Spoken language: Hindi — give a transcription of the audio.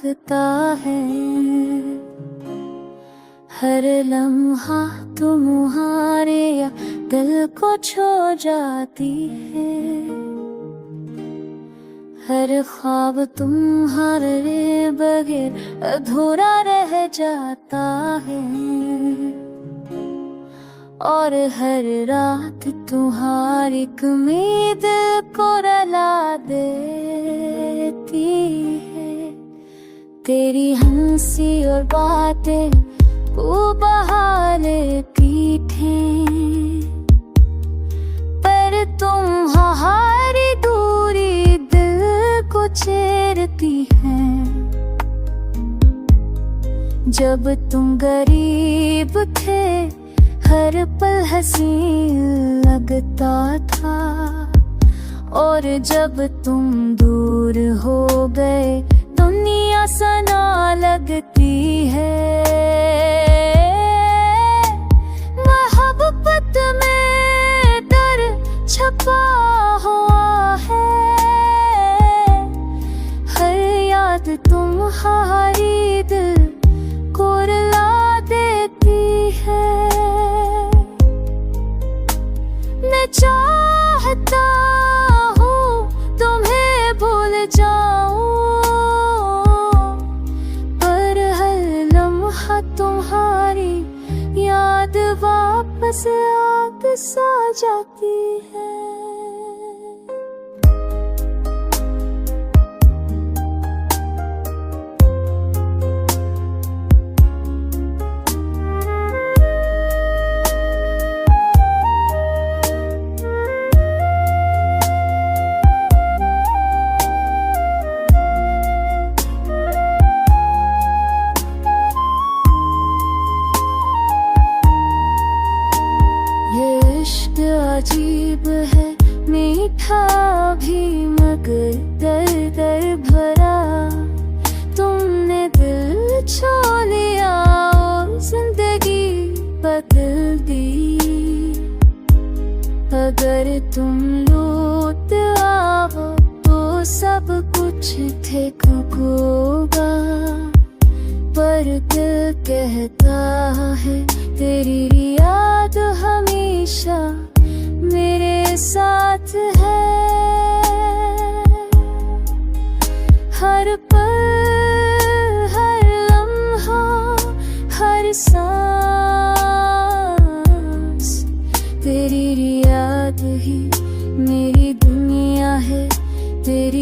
लगता है। हर लम्हा तुम्हारे या दिल को छू जाती है। हर ख्वाब तुम्हारे बगैर अधूरा रह जाता है। और हर रात तुम्हारी उम्मीद को रुला देती है। तेरी हंसी और बातें बहा लेती थी, पर तुम्हारी दूरी दिल को चीरती है। जब तुम गरीब थे हर पल हसीन लगता था, और जब तुम दूर हो गए दुनिया सना लगती है। मोहब्बत में डर छपा हुआ है। हर याद तुम्हारी दिल को रुला देती है। मैं चाहता हूँ तुम्हें भूल जाऊं, पर हर लम्हा तुम्हारी याद वापस आग सा जाती है। अजीब है मीठा भी मगर दर दर भरा। तुमने दिल छू लिया और जिंदगी बदल दी। अगर तुम लौट आओ तो सब कुछ ठीक होगा, पर दिल कहता है तेरी याद हमेशा मेरे साथ है। हर पल हर लम्हा हर सांस तेरी याद ही मेरी दुनिया है। तेरी